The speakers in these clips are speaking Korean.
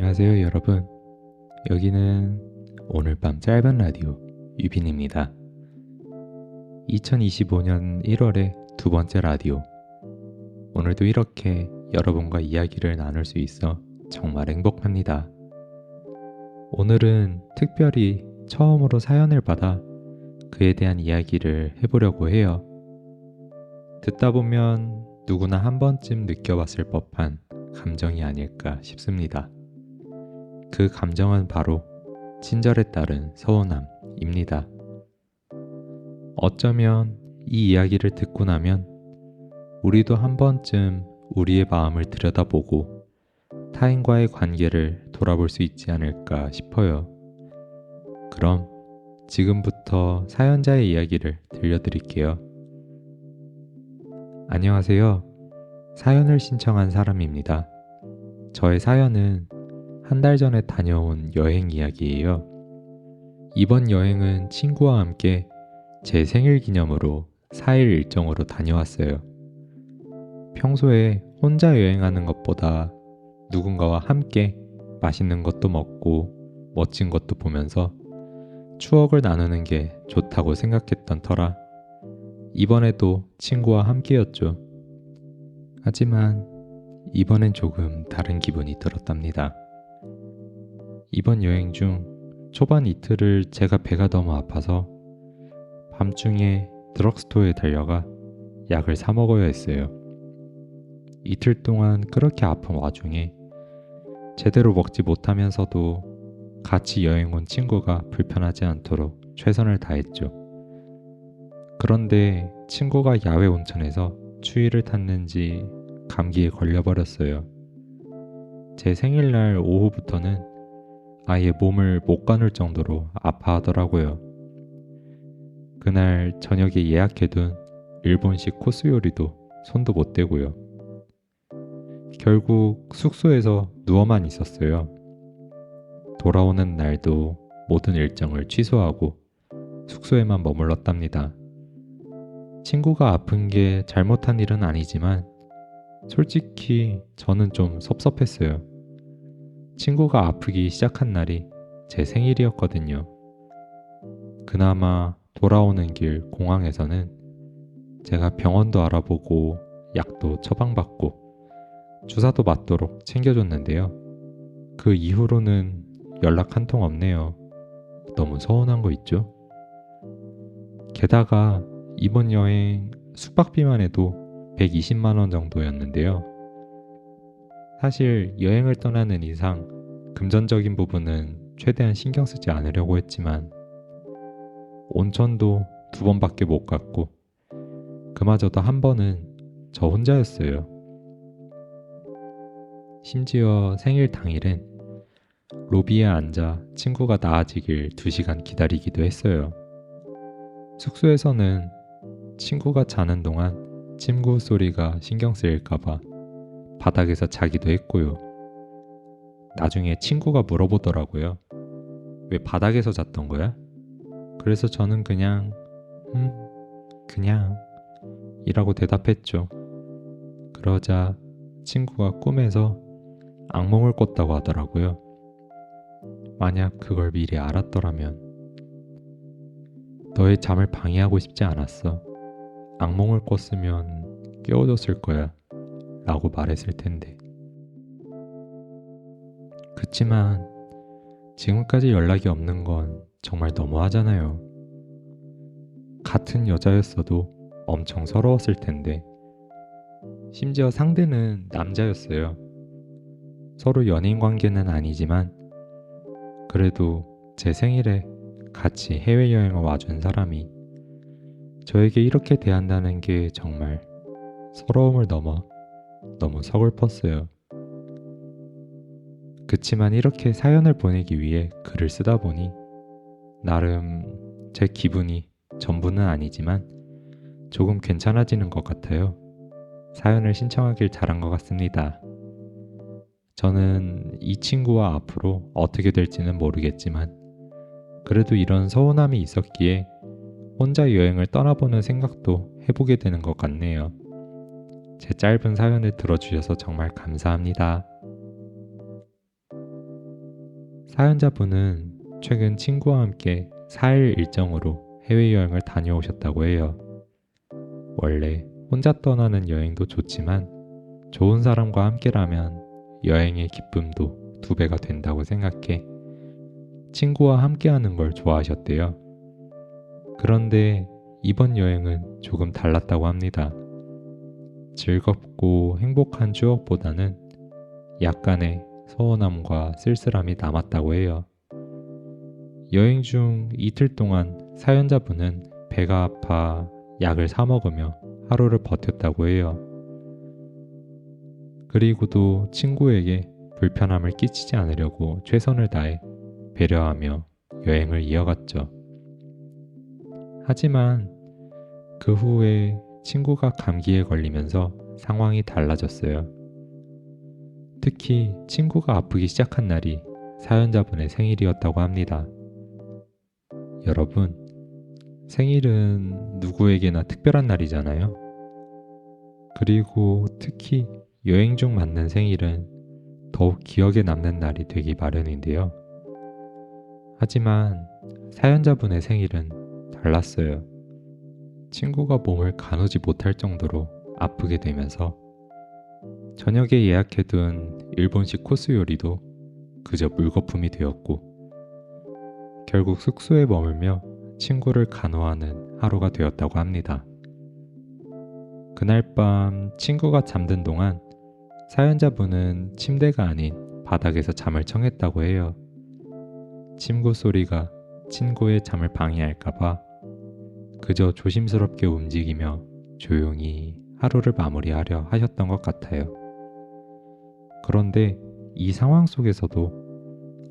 안녕하세요, 여러분. 여기는 오늘 밤 짧은 라디오 유빈입니다. 2025년 1월의 두 번째 라디오. 오늘도 이렇게 여러분과 이야기를 나눌 수 있어 정말 행복합니다. 오늘은 특별히 처음으로 사연을 받아 그에 대한 이야기를 해보려고 해요. 듣다 보면 누구나 한 번쯤 느껴봤을 법한 감정이 아닐까 싶습니다. 그 감정은 바로 친절에 따른 서운함입니다. 어쩌면 이 이야기를 듣고 나면 우리도 한 번쯤 우리의 마음을 들여다보고 타인과의 관계를 돌아볼 수 있지 않을까 싶어요. 그럼 지금부터 사연자의 이야기를 들려드릴게요. 안녕하세요. 사연을 신청한 사람입니다. 저의 사연은 한 달 전에 다녀온 여행 이야기예요. 이번 여행은 친구와 함께 제 생일 기념으로 4일 일정으로 다녀왔어요. 평소에 혼자 여행하는 것보다 누군가와 함께 맛있는 것도 먹고 멋진 것도 보면서 추억을 나누는 게 좋다고 생각했던 터라 이번에도 친구와 함께였죠. 하지만 이번엔 조금 다른 기분이 들었답니다. 이번 여행 중 초반 이틀을 제가 배가 너무 아파서 밤중에 드럭스토어에 달려가 약을 사 먹어야 했어요. 이틀 동안 그렇게 아픈 와중에 제대로 먹지 못하면서도 같이 여행 온 친구가 불편하지 않도록 최선을 다했죠. 그런데 친구가 야외 온천에서 추위를 탔는지 감기에 걸려버렸어요. 제 생일날 오후부터는 아예 몸을 못 가눌 정도로 아파하더라고요. 그날 저녁에 예약해둔 일본식 코스 요리도 손도 못 대고요. 결국 숙소에서 누워만 있었어요. 돌아오는 날도 모든 일정을 취소하고 숙소에만 머물렀답니다. 친구가 아픈 게 잘못한 일은 아니지만 솔직히 저는 좀 섭섭했어요. 친구가 아프기 시작한 날이 제 생일이었거든요. 그나마 돌아오는 길 공항에서는 제가 병원도 알아보고 약도 처방받고 주사도 맞도록 챙겨줬는데요. 그 이후로는 연락 한 통 없네요. 너무 서운한 거 있죠? 게다가 이번 여행 숙박비만 해도 120만 원 정도였는데요. 사실 여행을 떠나는 이상 금전적인 부분은 최대한 신경 쓰지 않으려고 했지만 온천도 2번밖에 못 갔고 그마저도 한 번은 저 혼자였어요. 심지어 생일 당일엔 로비에 앉아 친구가 나아지길 2시간 기다리기도 했어요. 숙소에서는 친구가 자는 동안 침구 소리가 신경 쓰일까봐 바닥에서 자기도 했고요. 나중에 친구가 물어보더라고요. 왜 바닥에서 잤던 거야? 그래서 저는 그냥 이라고 대답했죠. 그러자 친구가 꿈에서 악몽을 꿨다고 하더라고요. 만약 그걸 미리 알았더라면 너의 잠을 방해하고 싶지 않았어. 악몽을 꿨으면 깨워줬을 거야 라고 말했을 텐데. 그치만 지금까지 연락이 없는 건 정말 너무하잖아요. 같은 여자였어도 엄청 서러웠을 텐데 심지어 상대는 남자였어요. 서로 연인 관계는 아니지만 그래도 제 생일에 같이 해외여행을 와준 사람이 저에게 이렇게 대한다는 게 정말 서러움을 넘어 너무 서글펐어요. 그치만 이렇게 사연을 보내기 위해 글을 쓰다 보니 나름 제 기분이 전부는 아니지만 조금 괜찮아지는 것 같아요. 사연을 신청하길 잘한 것 같습니다. 저는 이 친구와 앞으로 어떻게 될지는 모르겠지만 그래도 이런 서운함이 있었기에 혼자 여행을 떠나보는 생각도 해보게 되는 것 같네요. 제 짧은 사연을 들어주셔서 정말 감사합니다. 사연자분은 최근 친구와 함께 4일 일정으로 해외여행을 다녀오셨다고 해요. 원래 혼자 떠나는 여행도 좋지만 좋은 사람과 함께라면 여행의 기쁨도 2배가 된다고 생각해 친구와 함께하는 걸 좋아하셨대요. 그런데 이번 여행은 조금 달랐다고 합니다. 즐겁고 행복한 추억보다는 약간의 서운함과 쓸쓸함이 남았다고 해요. 여행 중 이틀 동안 사연자분은 배가 아파 약을 사 먹으며 하루를 버텼다고 해요. 그리고도 친구에게 불편함을 끼치지 않으려고 최선을 다해 배려하며 여행을 이어갔죠. 하지만 그 후에 친구가 감기에 걸리면서 상황이 달라졌어요. 특히 친구가 아프기 시작한 날이 사연자분의 생일이었다고 합니다. 여러분, 생일은 누구에게나 특별한 날이잖아요. 그리고 특히 여행 중 맞는 생일은 더욱 기억에 남는 날이 되기 마련인데요. 하지만 사연자분의 생일은 달랐어요. 친구가 몸을 가누지 못할 정도로 아프게 되면서 저녁에 예약해둔 일본식 코스 요리도 그저 물거품이 되었고 결국 숙소에 머물며 친구를 간호하는 하루가 되었다고 합니다. 그날 밤 친구가 잠든 동안 사연자분은 침대가 아닌 바닥에서 잠을 청했다고 해요. 침구 소리가 친구의 잠을 방해할까봐 그저 조심스럽게 움직이며 조용히 하루를 마무리하려 하셨던 것 같아요. 그런데 이 상황 속에서도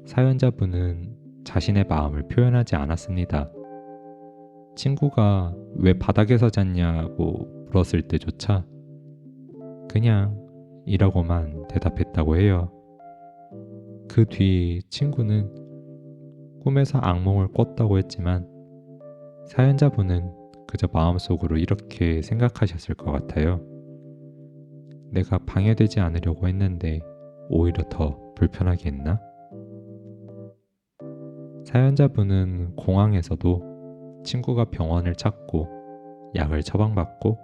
사연자분은 자신의 마음을 표현하지 않았습니다. 친구가 왜 바닥에서 잤냐고 물었을 때조차 그냥 이라고만 대답했다고 해요. 그 뒤 친구는 꿈에서 악몽을 꿨다고 했지만 사연자분은 그저 마음속으로 이렇게 생각하셨을 것 같아요. 내가 방해되지 않으려고 했는데 오히려 더 불편하게 했나? 사연자분은 공항에서도 친구가 병원을 찾고 약을 처방받고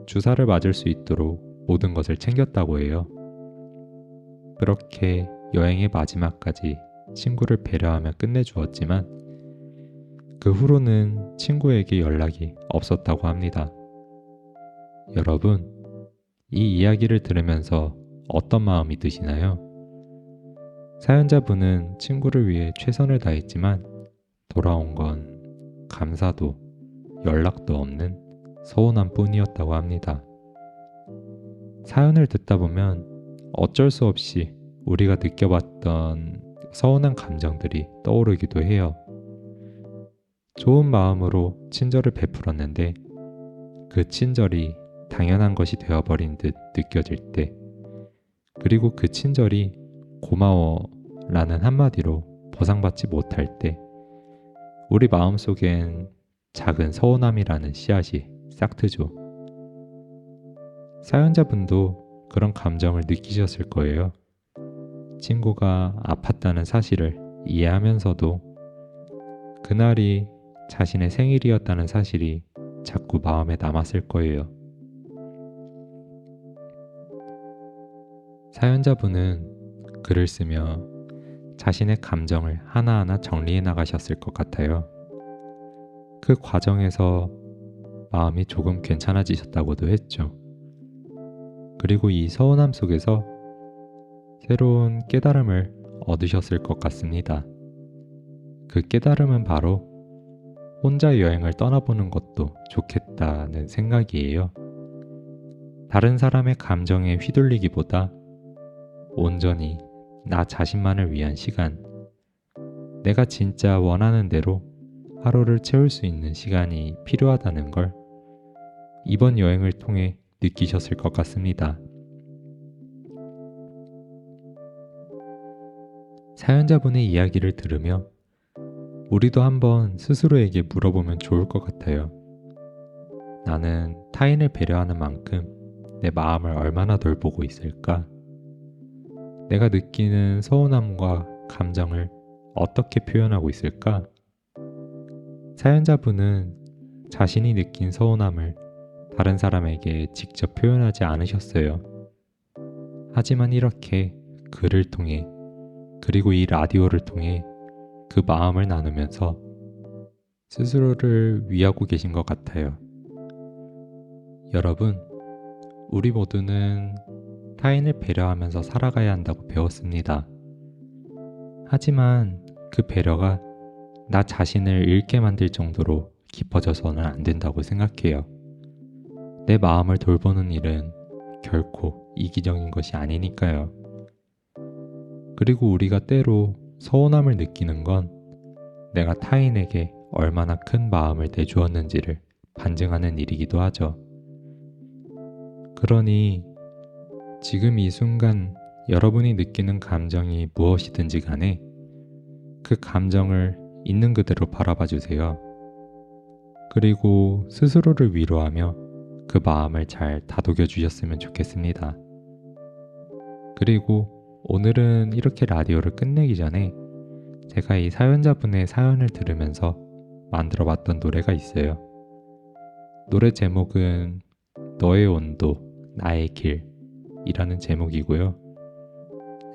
주사를 맞을 수 있도록 모든 것을 챙겼다고 해요. 그렇게 여행의 마지막까지 친구를 배려하며 끝내주었지만 그 후로는 친구에게 연락이 없었다고 합니다. 여러분, 이 이야기를 들으면서 어떤 마음이 드시나요? 사연자분은 친구를 위해 최선을 다했지만 돌아온 건 감사도 연락도 없는 서운함 뿐이었다고 합니다. 사연을 듣다 보면 어쩔 수 없이 우리가 느껴봤던 서운한 감정들이 떠오르기도 해요. 좋은 마음으로 친절을 베풀었는데 그 친절이 당연한 것이 되어버린 듯 느껴질 때, 그리고 그 친절이 고마워 라는 한마디로 보상받지 못할 때 우리 마음속엔 작은 서운함이라는 씨앗이 싹트죠. 사연자분도 그런 감정을 느끼셨을 거예요. 친구가 아팠다는 사실을 이해하면서도 그날이 자신의 생일이었다는 사실이 자꾸 마음에 남았을 거예요. 사연자분은 글을 쓰며 자신의 감정을 하나하나 정리해 나가셨을 것 같아요. 그 과정에서 마음이 조금 괜찮아지셨다고도 했죠. 그리고 이 서운함 속에서 새로운 깨달음을 얻으셨을 것 같습니다. 그 깨달음은 바로 혼자 여행을 떠나보는 것도 좋겠다는 생각이에요. 다른 사람의 감정에 휘둘리기보다 온전히 나 자신만을 위한 시간, 내가 진짜 원하는 대로 하루를 채울 수 있는 시간이 필요하다는 걸 이번 여행을 통해 느끼셨을 것 같습니다. 사연자분의 이야기를 들으며 우리도 한번 스스로에게 물어보면 좋을 것 같아요. 나는 타인을 배려하는 만큼 내 마음을 얼마나 돌보고 있을까? 내가 느끼는 서운함과 감정을 어떻게 표현하고 있을까? 사연자분은 자신이 느낀 서운함을 다른 사람에게 직접 표현하지 않으셨어요. 하지만 이렇게 글을 통해 그리고 이 라디오를 통해 그 마음을 나누면서 스스로를 위하고 계신 것 같아요. 여러분, 우리 모두는 타인을 배려하면서 살아가야 한다고 배웠습니다. 하지만 그 배려가 나 자신을 잃게 만들 정도로 깊어져서는 안 된다고 생각해요. 내 마음을 돌보는 일은 결코 이기적인 것이 아니니까요. 그리고 우리가 때로 서운함을 느끼는 건 내가 타인에게 얼마나 큰 마음을 내주었는지를 반증하는 일이기도 하죠. 그러니 지금 이 순간 여러분이 느끼는 감정이 무엇이든지 간에 그 감정을 있는 그대로 바라봐 주세요. 그리고 스스로를 위로하며 그 마음을 잘 다독여 주셨으면 좋겠습니다. 그리고 오늘은 이렇게 라디오를 끝내기 전에 제가 이 사연자분의 사연을 들으면서 만들어 봤던 노래가 있어요. 노래 제목은 너의 온도, 나의 길이라는 제목이고요.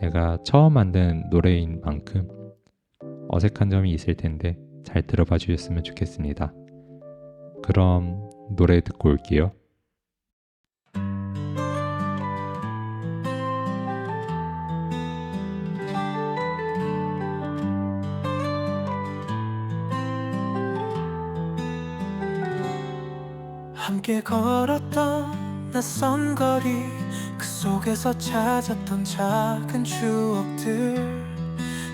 제가 처음 만든 노래인 만큼 어색한 점이 있을 텐데 잘 들어봐 주셨으면 좋겠습니다. 그럼 노래 듣고 올게요. 함께 걸었던 낯선 거리, 그 속에서 찾았던 작은 추억들.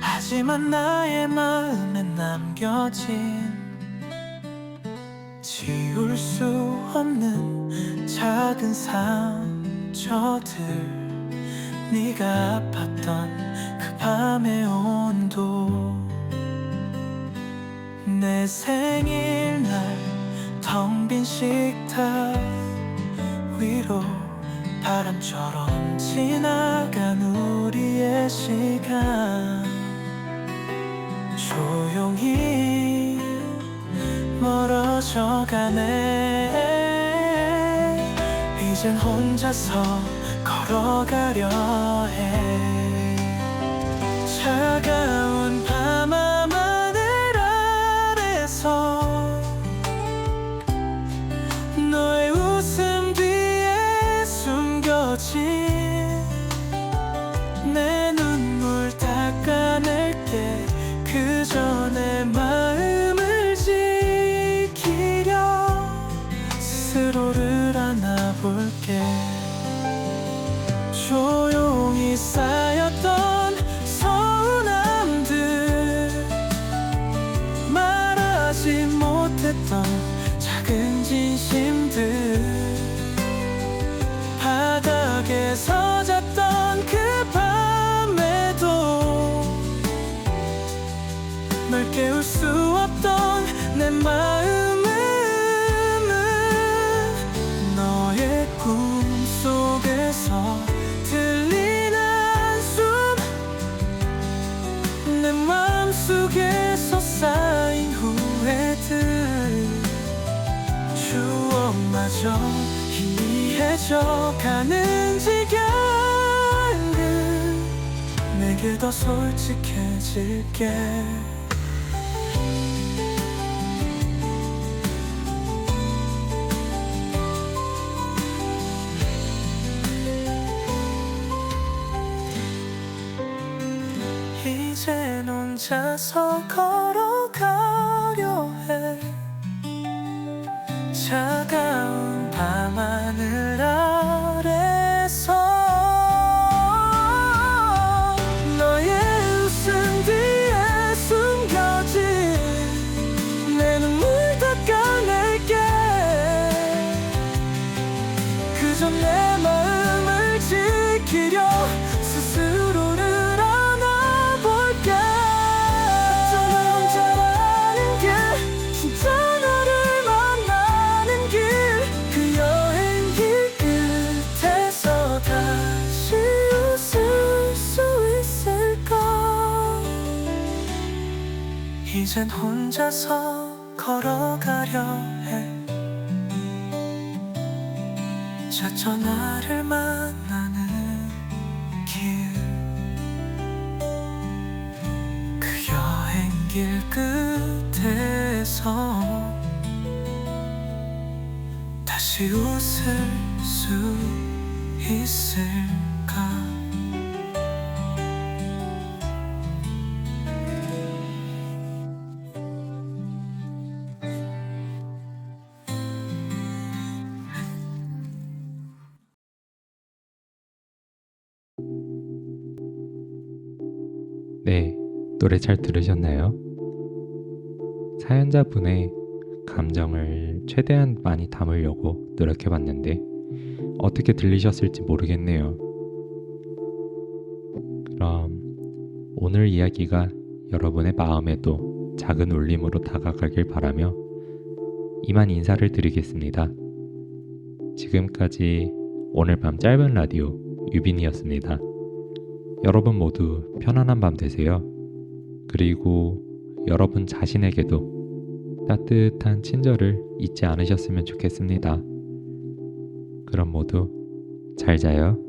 하지만 나의 마음에 남겨진 지울 수 없는 작은 상처들. 네가 아팠던 그 밤의 온도, 내 생일날 텅 빈 식탁 위로 바람처럼 지나간 우리의 시간, 조용히 멀어져 가네. 이젠 혼자서 걸어가려 해. 차가운 밤하늘 아래서 너의 웃음 뒤에 숨겨진 내 눈물 닦아낼게. 그저 내 마음을 지키려 스스로를 안아볼게. 조용히 쌓였던 서운함들, 말하지 못했던 작은 진심들, 바닥에서 잤던 그 밤에도 널 깨울 수 없던 내 마음은 너의 꿈속에서 들린 한숨, 내 마음속에서 쌓인 후회들, 추억마저 희미해져 가는 시간들. 내게 더 솔직해질게. 이젠 혼자서 걸어가려 해. 차가운 밤하늘 아래서 너의 웃음 뒤에 숨겨진 내 눈물 닦아낼게. 그저 내 마음을 지키려 스스로를 안아볼게. 어쩌면 혼자라는 게 진짜 너를 만나는 길, 그 여행 길 끝 이젠 혼자서 걸어가려 해. 저 나를 만나는 길, 그 여행길 끝에서 다시 웃을 수 있을까? 네, 노래 잘 들으셨나요? 사연자분의 감정을 최대한 많이 담으려고 노력해봤는데 어떻게 들리셨을지 모르겠네요. 그럼 오늘 이야기가 여러분의 마음에도 작은 울림으로 다가가길 바라며 이만 인사를 드리겠습니다. 지금까지 오늘 밤 짧은 라디오 유빈이었습니다. 여러분 모두 편안한 밤 되세요. 그리고 여러분 자신에게도 따뜻한 친절을 잊지 않으셨으면 좋겠습니다. 그럼 모두 잘 자요.